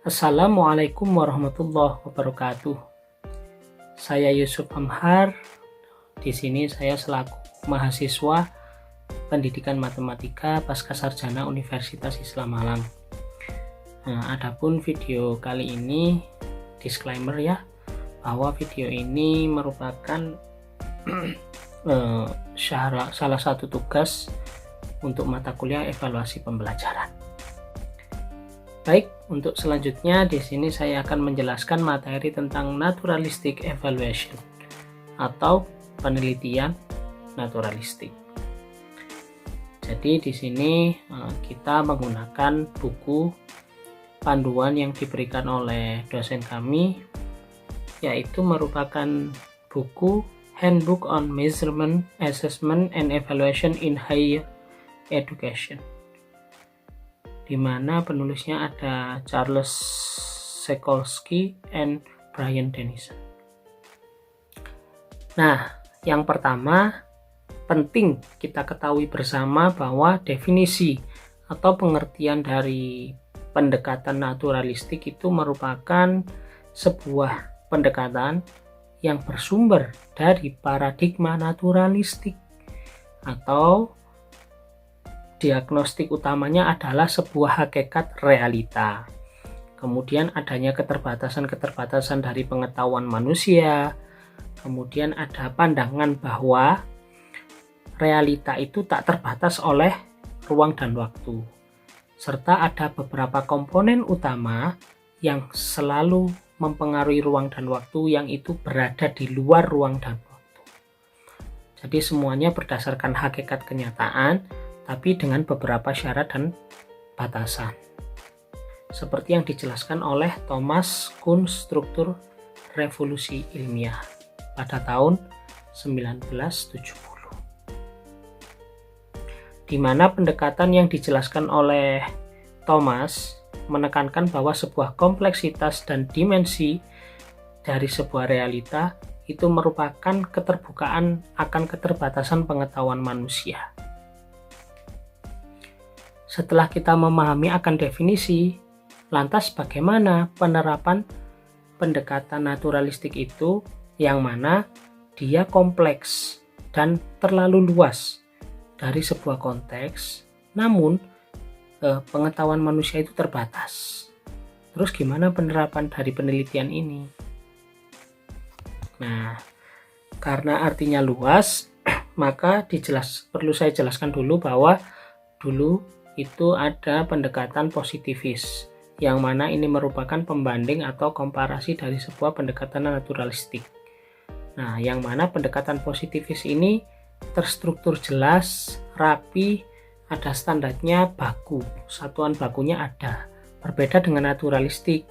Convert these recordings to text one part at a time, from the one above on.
Assalamualaikum warahmatullahi wabarakatuh. Saya Yusuf Amhar. Di sini saya selaku mahasiswa Pendidikan Matematika Pascasarjana Universitas Islam Malang. Adapun video kali ini disclaimer ya, bahwa video ini merupakan salah satu tugas untuk mata kuliah evaluasi pembelajaran. Baik, untuk selanjutnya di sini saya akan menjelaskan materi tentang naturalistic evaluation atau penelitian naturalistik. Jadi di sini kita menggunakan buku panduan yang diberikan oleh dosen kami, yaitu merupakan buku Handbook on Measurement, Assessment and Evaluation in Higher Education, di mana penulisnya ada Charles Sekolsky and Brian Dennison. Nah, yang pertama penting kita ketahui bersama bahwa definisi atau pengertian dari pendekatan naturalistik itu merupakan sebuah pendekatan yang bersumber dari paradigma naturalistik, atau diagnostik utamanya adalah sebuah hakikat realita. Kemudian adanya keterbatasan-keterbatasan dari pengetahuan manusia. Kemudian ada pandangan bahwa realita itu tak terbatas oleh ruang dan waktu. Serta ada beberapa komponen utama yang selalu mempengaruhi ruang dan waktu, yang itu berada di luar ruang dan waktu. Jadi semuanya berdasarkan hakikat kenyataan, tapi dengan beberapa syarat dan batasan. Seperti yang dijelaskan oleh Thomas Kuhn Struktur Revolusi Ilmiah pada tahun 1970. Di mana pendekatan yang dijelaskan oleh Thomas menekankan bahwa sebuah kompleksitas dan dimensi dari sebuah realita itu merupakan keterbukaan akan keterbatasan pengetahuan manusia. Setelah kita memahami akan definisi, lantas bagaimana penerapan pendekatan naturalistik itu, yang mana dia kompleks dan terlalu luas dari sebuah konteks, namun pengetahuan manusia itu terbatas. Terus gimana penerapan dari penelitian ini? Nah, karena artinya luas, maka perlu saya jelaskan dulu bahwa dulu itu ada pendekatan positivis, yang mana ini merupakan pembanding atau komparasi dari sebuah pendekatan naturalistik. Nah, yang mana pendekatan positivis ini terstruktur jelas, rapi, ada standarnya baku, satuan bakunya ada. Berbeda dengan naturalistik,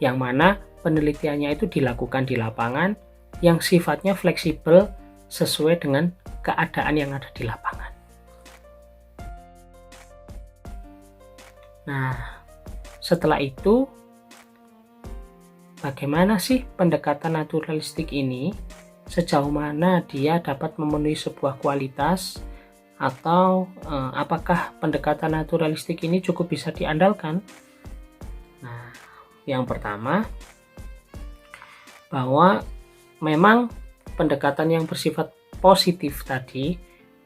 yang mana penelitiannya itu dilakukan di lapangan, yang sifatnya fleksibel sesuai dengan keadaan yang ada di lapangan. Nah, setelah itu bagaimana sih pendekatan naturalistik ini? Sejauh mana dia dapat memenuhi sebuah kualitas, atau apakah pendekatan naturalistik ini cukup bisa diandalkan? Nah, yang pertama, bahwa memang pendekatan yang bersifat positif tadi,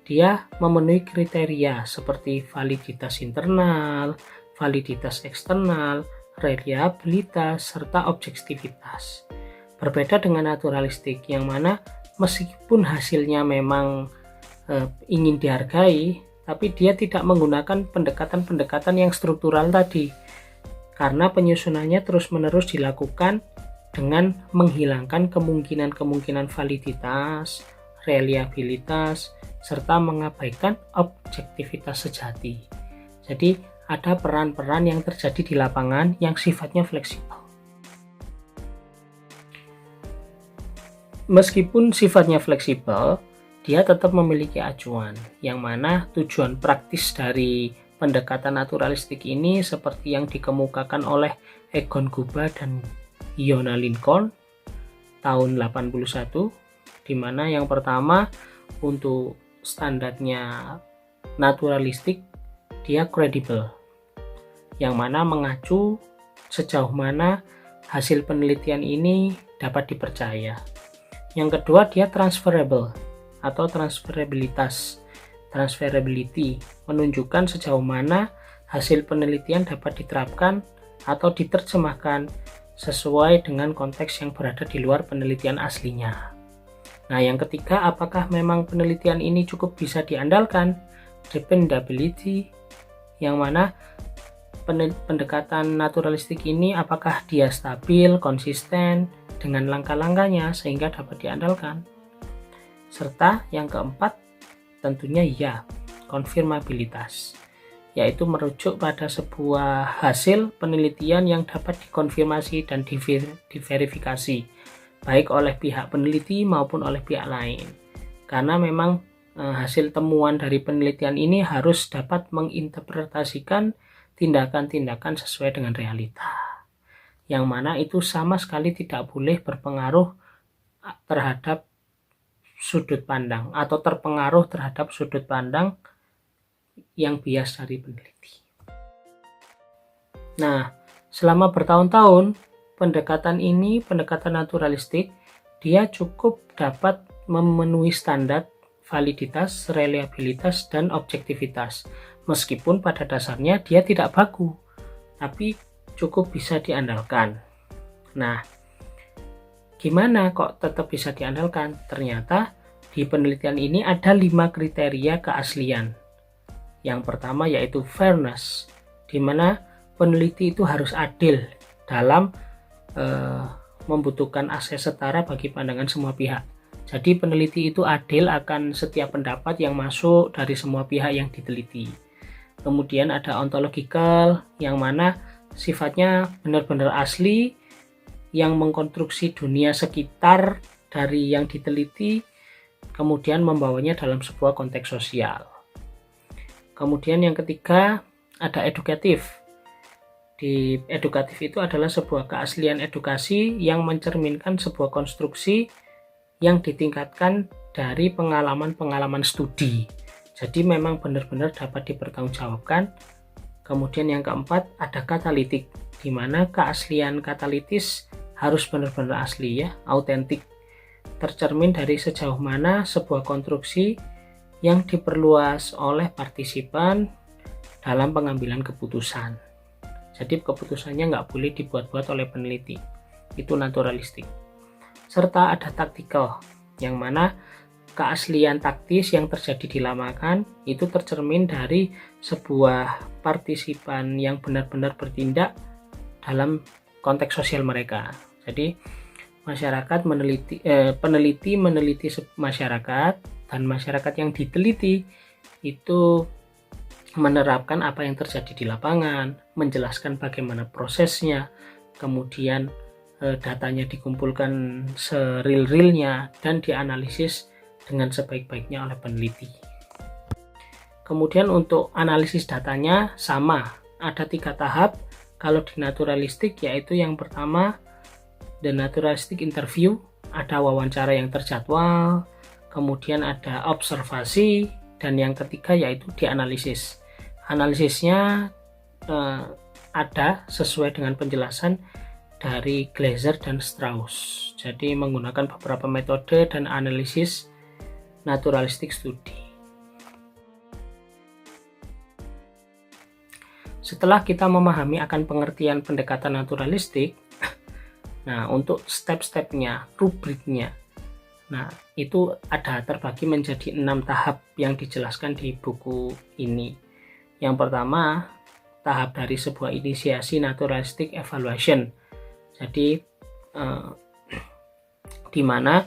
dia memenuhi kriteria seperti validitas internal, validitas eksternal, reliabilitas, serta objektivitas. Berbeda dengan naturalistik, yang mana meskipun hasilnya memang ingin dihargai, tapi dia tidak menggunakan pendekatan-pendekatan yang struktural tadi, karena penyusunannya terus-menerus dilakukan dengan menghilangkan kemungkinan-kemungkinan validitas, reliabilitas, serta mengabaikan objektivitas sejati. Jadi ada peran-peran yang terjadi di lapangan yang sifatnya fleksibel. Meskipun sifatnya fleksibel, dia tetap memiliki acuan, yang mana tujuan praktis dari pendekatan naturalistik ini seperti yang dikemukakan oleh Egon Guba dan Iona Lincoln tahun 81, di mana yang pertama untuk standarnya naturalistik dia kredibel, yang mana mengacu sejauh mana hasil penelitian ini dapat dipercaya. Yang kedua, dia transferable atau transferability, menunjukkan sejauh mana hasil penelitian dapat diterapkan atau diterjemahkan sesuai dengan konteks yang berada di luar penelitian aslinya. Nah, yang ketiga, apakah memang penelitian ini cukup bisa diandalkan? Dependability, yang mana pendekatan naturalistik ini apakah dia stabil, konsisten dengan langkah-langkahnya sehingga dapat diandalkan. Serta yang keempat, tentunya ya, konfirmabilitas, yaitu merujuk pada sebuah hasil penelitian yang dapat dikonfirmasi dan diverifikasi baik oleh pihak peneliti maupun oleh pihak lain, karena memang hasil temuan dari penelitian ini harus dapat menginterpretasikan tindakan-tindakan sesuai dengan realita, yang mana itu sama sekali tidak boleh berpengaruh terhadap sudut pandang atau terpengaruh terhadap sudut pandang yang bias dari peneliti. Nah, selama bertahun-tahun pendekatan naturalistik, dia cukup dapat memenuhi standar validitas, reliabilitas, dan objektivitas. Meskipun pada dasarnya dia tidak baku, tapi cukup bisa diandalkan. Nah, gimana kok tetap bisa diandalkan? Ternyata di penelitian ini ada 5 kriteria keaslian. Yang pertama yaitu fairness, di mana peneliti itu harus adil dalam membutuhkan akses setara bagi pandangan semua pihak. Jadi peneliti itu adil akan setiap pendapat yang masuk dari semua pihak yang diteliti. Kemudian ada ontological, yang mana sifatnya benar-benar asli, yang mengkonstruksi dunia sekitar dari yang diteliti, kemudian membawanya dalam sebuah konteks sosial. Kemudian yang ketiga ada edukatif. Di edukatif itu adalah sebuah keaslian edukasi yang mencerminkan sebuah konstruksi yang ditingkatkan dari pengalaman-pengalaman studi. Jadi memang benar-benar dapat dipertanggungjawabkan. Kemudian yang keempat ada katalitik, di mana keaslian katalitis harus benar-benar asli ya, autentik, tercermin dari sejauh mana sebuah konstruksi yang diperluas oleh partisipan dalam pengambilan keputusan. Jadi keputusannya nggak boleh dibuat-buat oleh peneliti, itu naturalistik. Serta ada taktikal, yang mana keaslian taktis yang terjadi di lapangan itu tercermin dari sebuah partisipan yang benar-benar bertindak dalam konteks sosial mereka. Jadi masyarakat peneliti meneliti masyarakat, dan masyarakat yang diteliti itu menerapkan apa yang terjadi di lapangan, menjelaskan bagaimana prosesnya, kemudian datanya dikumpulkan seril-rilnya dan dianalisis dengan sebaik-baiknya oleh peneliti. Kemudian untuk analisis datanya sama, ada 3 tahap kalau di naturalistik, yaitu yang pertama the naturalistic interview, ada wawancara yang terjadwal, kemudian ada observasi, dan yang ketiga yaitu dianalisis. Analisisnya ada sesuai dengan penjelasan dari Glaser dan Strauss. Jadi menggunakan beberapa metode dan analisis naturalistik studi. Setelah kita memahami akan pengertian pendekatan naturalistik, nah untuk step-stepnya, rubriknya, nah itu ada terbagi menjadi 6 tahap yang dijelaskan di buku ini. Yang pertama, tahap dari sebuah inisiasi naturalistic evaluation. Jadi di mana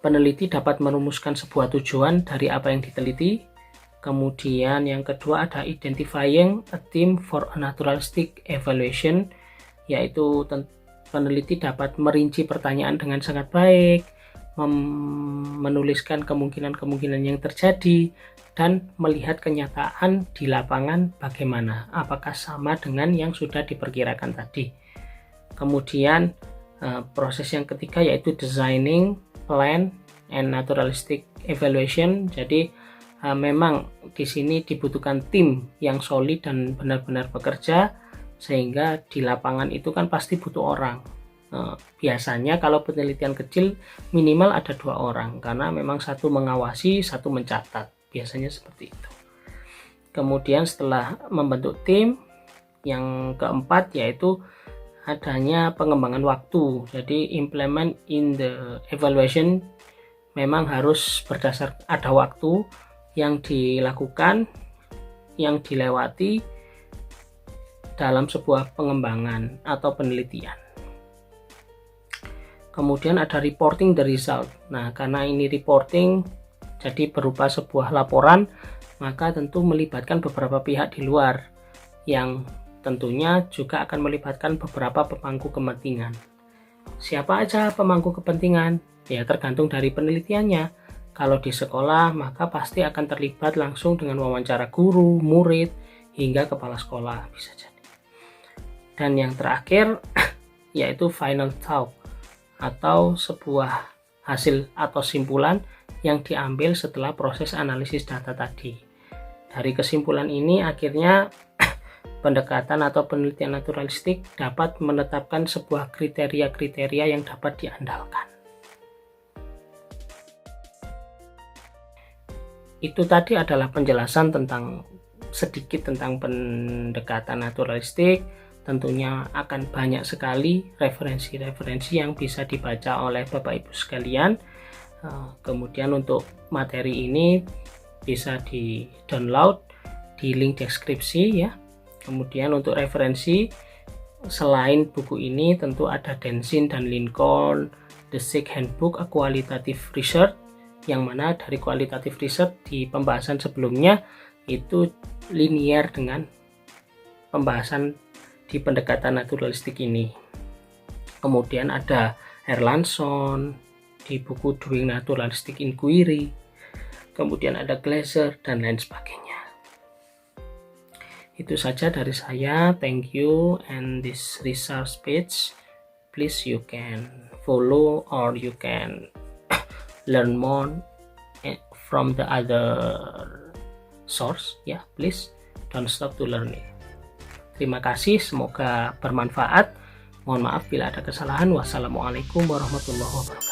peneliti dapat merumuskan sebuah tujuan dari apa yang diteliti. Kemudian yang kedua ada identifying a theme for a naturalistic evaluation, yaitu peneliti dapat merinci pertanyaan dengan sangat baik, menuliskan kemungkinan-kemungkinan yang terjadi, dan melihat kenyataan di lapangan bagaimana, apakah sama dengan yang sudah diperkirakan tadi. Kemudian proses yang ketiga yaitu designing, plan, and naturalistic evaluation. Jadi memang di sini dibutuhkan tim yang solid dan benar-benar bekerja sehingga di lapangan itu kan pasti butuh orang. Biasanya kalau penelitian kecil minimal ada 2 orang, karena memang satu mengawasi, satu mencatat, biasanya seperti itu. Kemudian setelah membentuk tim, yang keempat yaitu adanya pengembangan waktu. Jadi implement in the evaluation memang harus berdasar ada waktu yang dilakukan, yang dilewati dalam sebuah pengembangan atau penelitian. Kemudian ada reporting the result. Nah, karena ini reporting jadi berupa sebuah laporan, maka tentu melibatkan beberapa pihak di luar yang tentunya juga akan melibatkan beberapa pemangku kepentingan. Siapa aja pemangku kepentingan? Ya, tergantung dari penelitiannya. Kalau di sekolah, maka pasti akan terlibat langsung dengan wawancara guru, murid, hingga kepala sekolah bisa jadi. Dan yang terakhir yaitu final talk, atau sebuah hasil atau simpulan yang diambil setelah proses analisis data tadi. Dari kesimpulan ini akhirnya pendekatan atau penelitian naturalistik dapat menetapkan sebuah kriteria-kriteria yang dapat diandalkan. Itu tadi adalah penjelasan sedikit tentang pendekatan naturalistik. Tentunya akan banyak sekali referensi-referensi yang bisa dibaca oleh Bapak Ibu sekalian. Kemudian untuk materi ini bisa di-download di link deskripsi ya. Kemudian untuk referensi selain buku ini tentu ada Denzin dan Lincoln, The Sick Handbook a Qualitative Research, yang mana dari qualitative research di pembahasan sebelumnya itu linear dengan pembahasan di pendekatan naturalistik ini. Kemudian ada Erlandson di buku Doing Naturalistic Inquiry, kemudian ada Glaser dan lain sebagainya. Itu saja dari saya. Thank you, and this resource page please you can follow or you can learn more from the other source ya. Please don't stop to learn it. Terima kasih, semoga bermanfaat. Mohon maaf bila ada kesalahan. Wassalamualaikum warahmatullahi wabarakatuh.